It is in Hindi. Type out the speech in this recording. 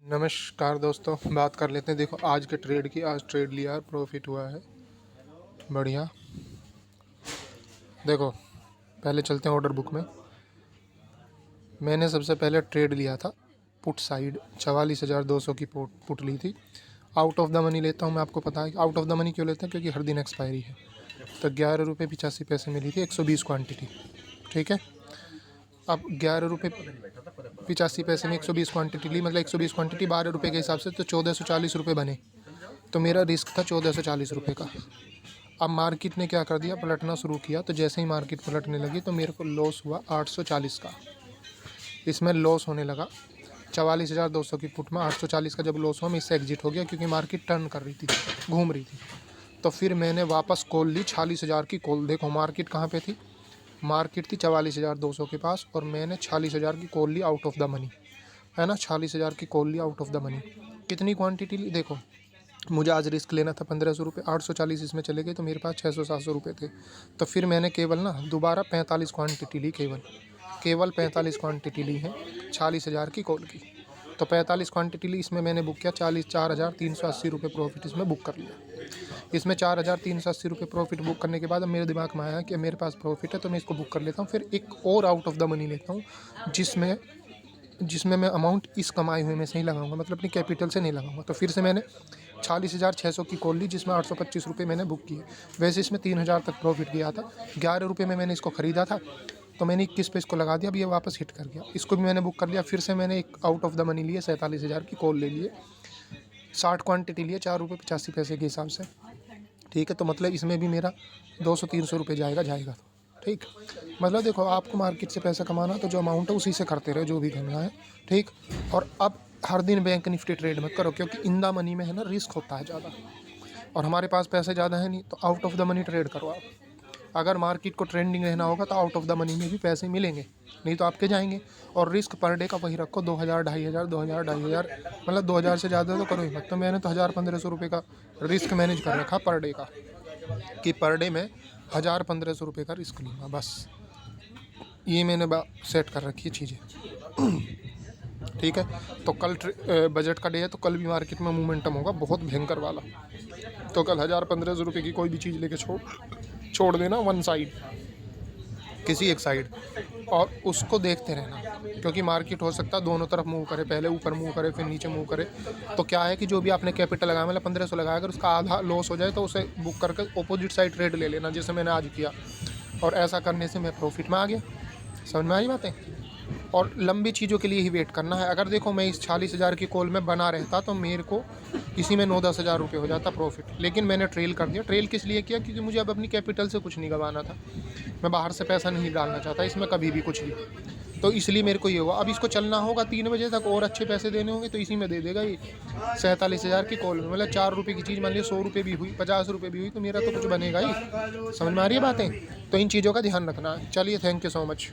नमस्कार दोस्तों, बात कर लेते हैं। देखो आज के ट्रेड की, आज ट्रेड लिया, प्रॉफिट हुआ है बढ़िया। देखो पहले चलते हैं ऑर्डर बुक में। मैंने सबसे पहले ट्रेड लिया था पुट साइड, 44,200 की पुट ली थी। आउट ऑफ द मनी लेता हूँ मैं, आपको पता है आउट ऑफ द मनी क्यों लेते हैं, क्योंकि हर दिन एक्सपायरी है। तो 11 रुपये 85 पैसे मिली थी, 120 क्वान्टिटी। ठीक है, अब 11 रुपये 85 पैसे में 120 क्वान्टिटी ली, मतलब 120 क्वान्टिटी 12 रुपये के हिसाब से तो 1440 रुपये बने। तो मेरा रिस्क था 1440 रुपये का। अब मार्केट ने क्या कर दिया, पलटना शुरू किया। तो जैसे ही मार्केट पलटने लगी तो मेरे को लॉस हुआ 840 का। इसमें लॉस होने लगा 44,200 की पुट में 840 का जब लॉस हुआ, मैं इससे एग्जिट हो गया, क्योंकि मार्केट टर्न कर रही थी, घूम रही थी। तो फिर मैंने वापस कॉल ली 46,000 की कॉल। देखो मार्केट कहाँ पे थी, मार्केट थी 44,200 के पास, और मैंने 46,000 की कॉल ली आउट ऑफ द मनी, है ना। 46,000 की कॉल ली आउट ऑफ द मनी। कितनी क्वांटिटी ली, देखो मुझे आज रिस्क लेना था 1500 रुपये, 840 इसमें चले गए, तो मेरे पास 600-700 रुपये थे। तो फिर मैंने केवल ना दोबारा 45 क्वांटिटी ली, केवल 45 क्वांटिटी ली है 46,000 की कॉल की। तो 45 क्वांटिटी ली, इसमें मैंने बुक किया 4,380 रुपये प्रॉफिट इसमें बुक कर लिया। इसमें 4,380 रुपये प्रॉफिट बुक करने के बाद अब मेरे दिमाग में आया कि मेरे पास प्रॉफिट है, तो मैं इसको बुक कर लेता हूँ। फिर एक और आउट ऑफ द मनी लेता हूँ, जिसमें मैं अमाउंट इस कमाई हुए में से ही लगाऊंगा, मतलब अपनी कैपिटल से नहीं लगाऊंगा। तो फिर से मैंने 46,600 की कॉल ली, जिसमें 825 रुपये मैंने बुक किए। वैसे इसमें 3,000 तक प्रॉफिट गया था। 11 रुपये में मैंने इसको ख़रीदा था, तो मैंने 21 पे इसको लगा दिया। अब ये वापस हिट कर गया, इसको भी मैंने बुक कर लिया। फिर से मैंने एक आउट ऑफ द मनी लिए 47,000 की कॉल ले लिए, 60 क्वान्टिटी लिए, 4 रुपये 85 पैसे के हिसाब से। ठीक है, तो मतलब इसमें भी मेरा 200-300 रुपये जाएगा। ठीक, मतलब देखो आपको मार्केट से पैसा कमाना, तो जो अमाउंट है उसी से करते रहो जो भी करना है। ठीक, और अब हर दिन बैंक निफ्टी ट्रेड मत करो, क्योंकि इन द मनी में है ना रिस्क होता है ज़्यादा, और हमारे पास पैसे ज़्यादा है नहीं। तो out of the money trade करो आप। अगर मार्केट को ट्रेंडिंग रहना होगा तो आउट ऑफ द मनी में भी पैसे मिलेंगे, नहीं तो आपके जाएंगे। और रिस्क पर डे का वही रखो, 2,000 2,500 2,000 2,500, मतलब 2,000 से ज़्यादा तो करो ही मत। तो मैंने तो 1,000-1,500 रुपये का रिस्क मैनेज कर रखा पर डे का, कि पर डे में 1,000-1,500 रुपये का रिस्क लूँगा, बस ये मैंने सेट कर रखी है चीज़ें। ठीक है, तो कल बजट का डे है, तो कल भी मार्केट में मोमेंटम होगा बहुत भयंकर वाला। तो कल 1,000-1,500 रुपये की कोई भी चीज़ लेके छोड़ देना वन साइड, किसी एक साइड, और उसको देखते रहना, क्योंकि मार्केट हो सकता है दोनों तरफ मूव करे, पहले ऊपर मूव करे फिर नीचे मूव करे। तो क्या है कि जो भी आपने कैपिटल लगाया, मतलब 1,500 लगाया, अगर उसका आधा लॉस हो जाए तो उसे बुक करके अपोजिट साइड ट्रेड ले लेना, जैसे मैंने आज किया। और ऐसा करने से मैं प्रॉफिट में आ गया। समझ में आई बातें। और लंबी चीज़ों के लिए ही वेट करना है। अगर देखो मैं इस 40,000 की कॉल में बना रहता तो मेरे को इसी में 9-10 हज़ार रुपये हो जाता प्रॉफिट, लेकिन मैंने ट्रेल कर दिया। ट्रेल किस लिए किया, क्योंकि मुझे अब अपनी कैपिटल से कुछ नहीं गंवाना था। मैं बाहर से पैसा नहीं डालना चाहता इसमें कभी भी कुछ भी, तो इसलिए मेरे को ये हुआ। अब इसको चलना होगा 3 बजे तक, और अच्छे पैसे देने होंगे, तो इसी में दे देगा ये 47,000 की कॉल में। मतलब 4 रुपये की चीज़ मान ली 100 रुपये भी हुई, 50 रुपये भी हुई, तो मेरा तो कुछ बनेगा ही। समझ में आ रही है बातें। तो इन चीज़ों का ध्यान रखना है। चलिए, थैंक यू सो मच।